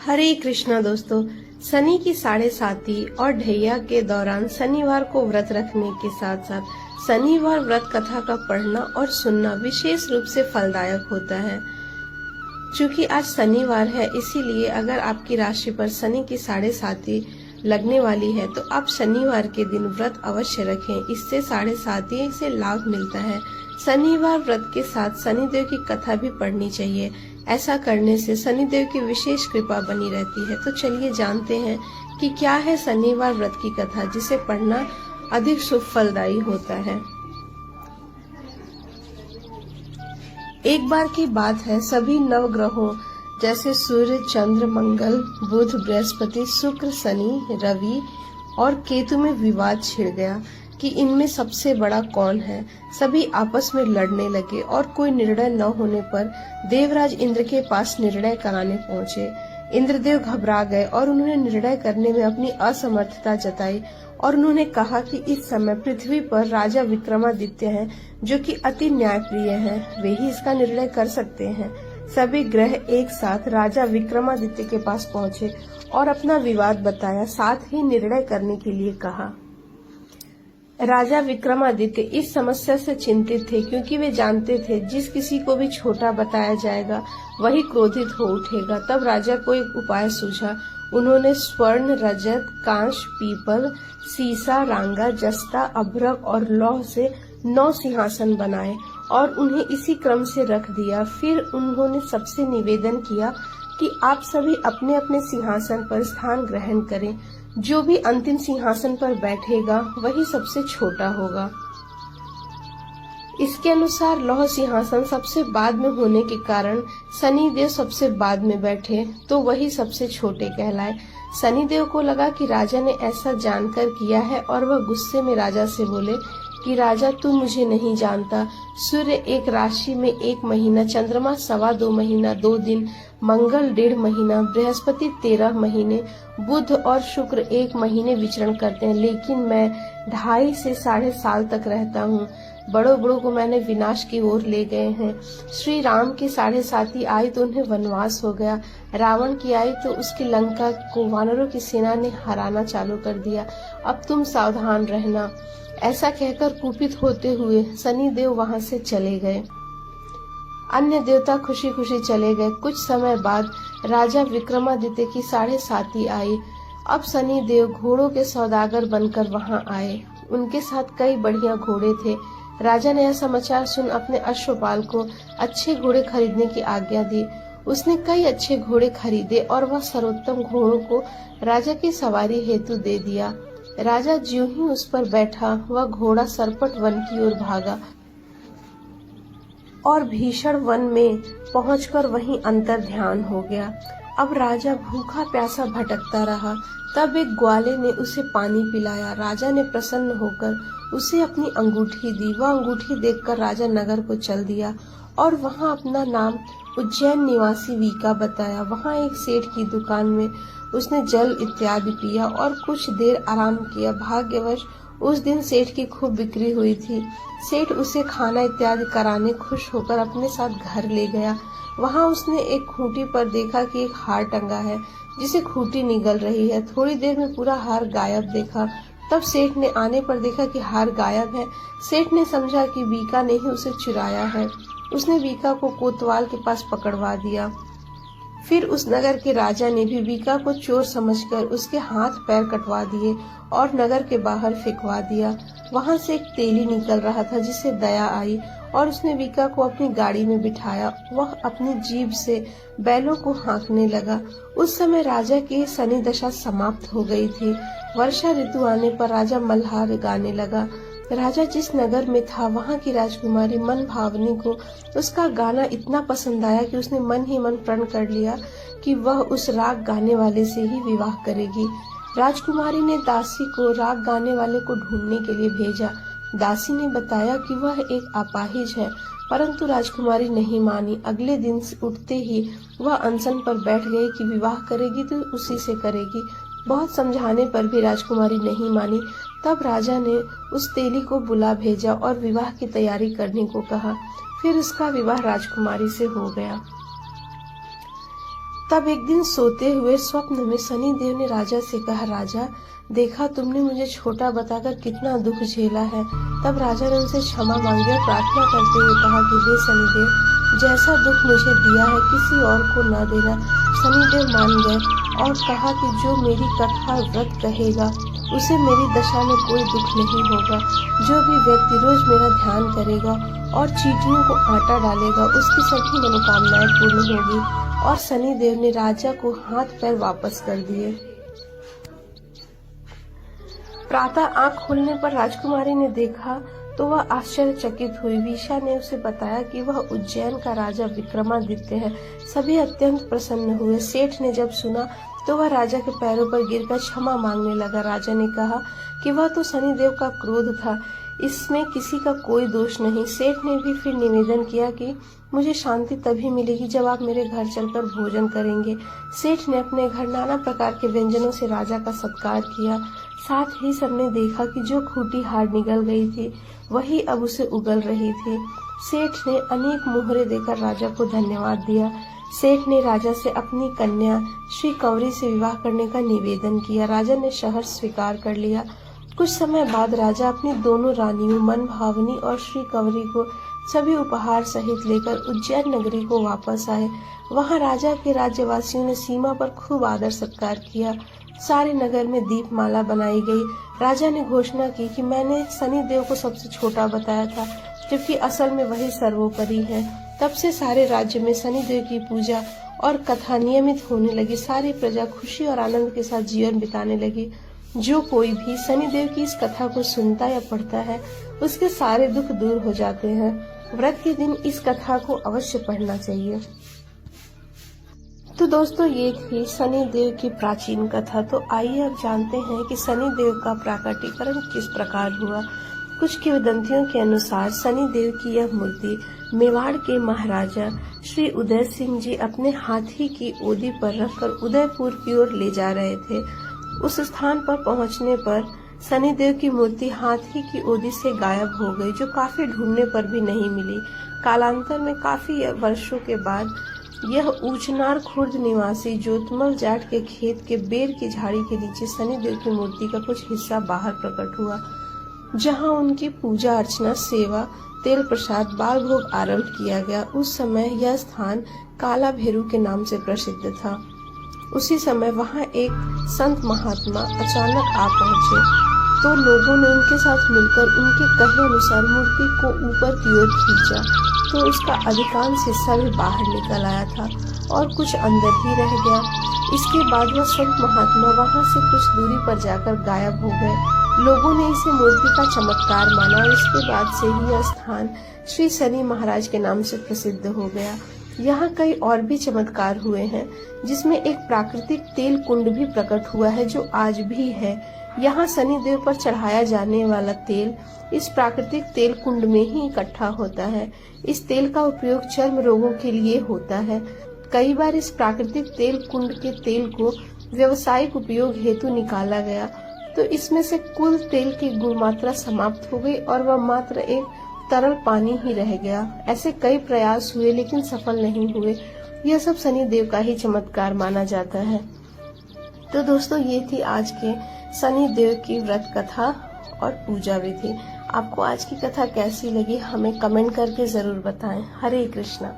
हरे कृष्णा दोस्तों। शनि की 7.5 और ढैया के दौरान शनिवार को व्रत रखने के साथ साथ शनिवार व्रत कथा का पढ़ना और सुनना विशेष रूप से फलदायक होता है। चूंकि आज शनिवार है, इसीलिए अगर आपकी राशि पर शनि की 7.5 लगने वाली है तो आप शनिवार के दिन व्रत अवश्य रखें। इससे 7.5 से लाभ मिलता है। शनिवार व्रत के साथ शनिदेव की कथा भी पढ़नी चाहिए। ऐसा करने से शनिदेव की विशेष कृपा बनी रहती है। तो चलिए जानते हैं कि क्या है शनिवार व्रत की कथा, जिसे पढ़ना अधिक शुभ फलदायी होता है। एक बार की बात है, सभी नवग्रहों जैसे सूर्य, चंद्र, मंगल, बुध, बृहस्पति, शुक्र, शनि, रवि और केतु में विवाद छिड़ गया कि इनमें सबसे बड़ा कौन है। सभी आपस में लड़ने लगे और कोई निर्णय न होने पर देवराज इंद्र के पास निर्णय कराने पहुंचे। इंद्रदेव घबरा गए और उन्होंने निर्णय करने में अपनी असमर्थता जताई और उन्होंने कहा कि इस समय पृथ्वी पर राजा विक्रमादित्य हैं, जो कि अति न्यायप्रिय हैं। वे ही इसका निर्णय कर सकते हैं। सभी ग्रह एक साथ राजा विक्रमादित्य के पास पहुंचे और अपना विवाद बताया, साथ ही निर्णय करने के लिए कहा। राजा विक्रमादित्य इस समस्या से चिंतित थे, क्योंकि वे जानते थे जिस किसी को भी छोटा बताया जाएगा वही क्रोधित हो उठेगा। तब राजा को एक उपाय सूझा। उन्होंने स्वर्ण, रजत, कांच, पीपल, सीसा, रांगा, जस्ता, अभ्रक और लौह से 9 सिंहासन बनाए और उन्हें इसी क्रम से रख दिया। फिर उन्होंने सबसे निवेदन किया कि आप सभी अपने अपने सिंहासन पर स्थान ग्रहण करें। जो भी अंतिम सिंहासन पर बैठेगा वही सबसे छोटा होगा। इसके अनुसार लौह सिंहासन सबसे बाद में होने के कारण शनिदेव सबसे बाद में बैठे, तो वही सबसे छोटे कहलाए। शनिदेव को लगा कि राजा ने ऐसा जानकर किया है और वह गुस्से में राजा से बोले कि राजा, तू मुझे नहीं जानता। सूर्य एक राशि में 1 महीना, चंद्रमा 2.25 महीना 2 दिन, मंगल 1.5 महीना, बृहस्पति 13 महीने, बुध और शुक्र 1 महीने विचरण करते हैं, लेकिन मैं 2.5 से 7.5 साल तक रहता हूँ। बड़ों बड़ों को मैंने विनाश की ओर ले गए हैं। श्री राम की 7.5 आई तो उन्हें वनवास हो गया। रावण की आई तो उसकी लंका को वानरों की सेना ने हराना चालू कर दिया। अब तुम सावधान रहना। ऐसा कहकर कुपित होते हुए शनिदेव वहां से चले गए। अन्य देवता खुशी खुशी चले गए। कुछ समय बाद राजा विक्रमादित्य की 7.5 आई। अब शनिदेव घोड़ों के सौदागर बनकर वहां आए। उनके साथ कई बढ़िया घोड़े थे। राजा ने यह समाचार सुन अपने अश्वपाल को अच्छे घोड़े खरीदने की आज्ञा दी। उसने कई अच्छे घोड़े खरीदे और वह सर्वोत्तम घोड़ों को राजा की सवारी हेतु दे दिया। राजा ज्यों ही उस पर बैठा, वह घोड़ा सरपट वन की ओर भागा और भीषण वन में पहुंचकर वहीं अंतर ध्यान हो गया। अब राजा भूखा प्यासा भटकता रहा। तब एक ग्वाले ने उसे पानी पिलाया। राजा ने प्रसन्न होकर उसे अपनी अंगूठी दी। वह अंगूठी देखकर राजा नगर को चल दिया और वहां अपना नाम उज्जैन निवासी वीका बताया। वहां एक सेठ की दुकान में उसने जल इत्यादि पिया और कुछ देर आराम किया। भाग्यवश उस दिन सेठ की खूब बिक्री हुई थी। सेठ उसे खाना इत्यादि कराने खुश होकर अपने साथ घर ले गया। वहां उसने एक खूंटी पर देखा कि एक हार टंगा है, जिसे खूंटी निगल रही है। थोड़ी देर में पूरा हार गायब देखा। तब सेठ ने आने पर देखा कि हार गायब है। सेठ ने समझा कि वीका ने ही उसे चुराया है। उसने वीका को कोतवाल के पास पकड़वा दिया। फिर उस नगर के राजा ने भी वीका को चोर समझकर उसके हाथ पैर कटवा दिए और नगर के बाहर फेंकवा दिया। वहां से एक तेली निकल रहा था, जिसे दया आई और उसने वीका को अपनी गाड़ी में बिठाया। वह अपनी जीभ से बैलों को हाँकने लगा। उस समय राजा की शनि दशा समाप्त हो गई थी। वर्षा ऋतु आने पर राजा मल्हार गाने लगा। राजा जिस नगर में था, वहां की राजकुमारी मन भावनी को उसका गाना इतना पसंद आया कि उसने मन ही मन प्रण कर लिया कि वह उस राग गाने वाले से ही विवाह करेगी। राजकुमारी ने दासी को राग गाने वाले को ढूंढने के लिए भेजा। दासी ने बताया कि वह एक अपाहिज है, परंतु राजकुमारी नहीं मानी। अगले दिन उठते ही वह अनशन पर बैठ गई कि विवाह करेगी तो उसी से करेगी। बहुत समझाने पर भी राजकुमारी नहीं मानी। तब राजा ने उस तेली को बुला भेजा और विवाह की तैयारी करने को कहा। फिर उसका विवाह राजकुमारी से हो गया। तब एक दिन सोते हुए स्वप्न में शनिदेव ने राजा से कहा, राजा देखा तुमने मुझे छोटा बताकर कितना दुख झेला है। तब राजा ने उनसे क्षमा मांगी और प्रार्थना करते हुए कहा कि हे शनिदेव, जैसा दुख मुझे दिया है किसी और को न देना। शनिदेव मान गए और कहा कि जो मेरी कथा व्रत कहेगा उसे मेरी दशा में कोई दुख नहीं होगा। जो भी व्यक्ति रोज मेरा ध्यान करेगा और चींटियों को आटा डालेगा उसकी सभी मनोकामनाएं पूर्ण होगी। और शनिदेव ने राजा को हाथ पैर वापस कर दिए। प्रातः आंख खुलने पर राजकुमारी ने देखा तो वह आश्चर्यचकित हुई। विशा ने उसे बताया कि वह उज्जैन का राजा विक्रमादित्य है। सभी अत्यंत प्रसन्न हुए। सेठ ने जब सुना तो वह राजा के पैरों पर गिरकर क्षमा मांगने लगा। राजा ने कहा कि वह तो शनिदेव का क्रोध था, इसमें किसी का कोई दोष नहीं। सेठ ने भी फिर निवेदन किया कि मुझे शांति तभी मिलेगी जब आप मेरे घर चलकर भोजन करेंगे। सेठ ने अपने घर नाना प्रकार के व्यंजनों से राजा का सत्कार किया। साथ ही सबने देखा कि जो खूंटी हार निगल गई थी वही अब उसे उगल रही थी। सेठ ने अनेक मोहरे देकर राजा को धन्यवाद दिया। सेठ ने राजा से अपनी कन्या श्री कंवरी से विवाह करने का निवेदन किया। राजा ने शहर स्वीकार कर लिया। कुछ समय बाद राजा अपनी दोनों रानियों मनभावनी और श्री कंवरी को सभी उपहार सहित लेकर उज्जैन नगरी को वापस आए। वहां राजा के राज्यवासियों ने सीमा पर खूब आदर सत्कार किया। सारे नगर में दीपमाला बनाई गई। राजा ने घोषणा की कि मैंने शनिदेव को सबसे छोटा बताया था, जबकि असल में वही सर्वोपरि है। तब से सारे राज्य में शनिदेव की पूजा और कथा नियमित होने लगी। सारी प्रजा खुशी और आनंद के साथ जीवन बिताने लगी। जो कोई भी शनिदेव की इस कथा को सुनता या पढ़ता है उसके सारे दुख दूर हो जाते हैं। व्रत के दिन इस कथा को अवश्य पढ़ना चाहिए। तो दोस्तों ये थी शनिदेव की प्राचीन कथा। तो आइए अब जानते हैं कि शनिदेव का प्राकटीकरण किस प्रकार हुआ। कुछ किंवदंतियों के अनुसार शनिदेव की यह मूर्ति मेवाड़ के महाराजा श्री उदय सिंह जी अपने हाथी की ओदी पर रखकर उदयपुर की ओर ले जा रहे थे। उस स्थान पर पहुंचने पर शनिदेव की मूर्ति हाथी की ओदी से गायब हो गई, जो काफी ढूंढने पर भी नहीं मिली। कालांतर में काफी वर्षों के बाद यह ऊचनार खुर्द निवासी ज्योतिमल जाट के खेत के बेर की झाड़ी के नीचे शनिदेव की मूर्ति का कुछ हिस्सा बाहर प्रकट हुआ, जहां उनकी पूजा अर्चना, सेवा, तेल प्रसाद, बाल भोग आरंभ किया गया। उस समय यह स्थान काला भेरू के नाम से प्रसिद्ध था। उसी समय वहां एक संत महात्मा अचानक आ पहुंचे तो लोगों ने उनके साथ मिलकर उनके कहे अनुसार मूर्ति को ऊपर की ओर खींचा तो उसका अधिकांश हिस्सा भी बाहर निकल आया था और कुछ अंदर ही रह गया। इसके बाद वह संत महात्मा वहां से कुछ दूरी पर जाकर गायब हो गए। लोगों ने इसे मूर्ति का चमत्कार माना और इसके बाद से ही यह स्थान श्री शनि महाराज के नाम से प्रसिद्ध हो गया। यहाँ कई और भी चमत्कार हुए हैं, जिसमें एक प्राकृतिक तेल कुंड भी प्रकट हुआ है जो आज भी है। यहाँ शनिदेव पर चढ़ाया जाने वाला तेल इस प्राकृतिक तेल कुंड में ही इकट्ठा होता है। इस तेल का उपयोग चर्म रोगों के लिए होता है। कई बार इस प्राकृतिक तेल कुंड के तेल को व्यवसायिक उपयोग हेतु निकाला गया तो इसमें से कुल तेल की गुण मात्रा समाप्त हो गई और वह मात्र एक तरल पानी ही रह गया। ऐसे कई प्रयास हुए लेकिन सफल नहीं हुए। यह सब शनिदेव का ही चमत्कार माना जाता है। तो दोस्तों ये थी आज के शनिदेव की व्रत कथा और पूजा विधि। आपको आज की कथा कैसी लगी हमें कमेंट करके जरूर बताएं। हरे कृष्णा।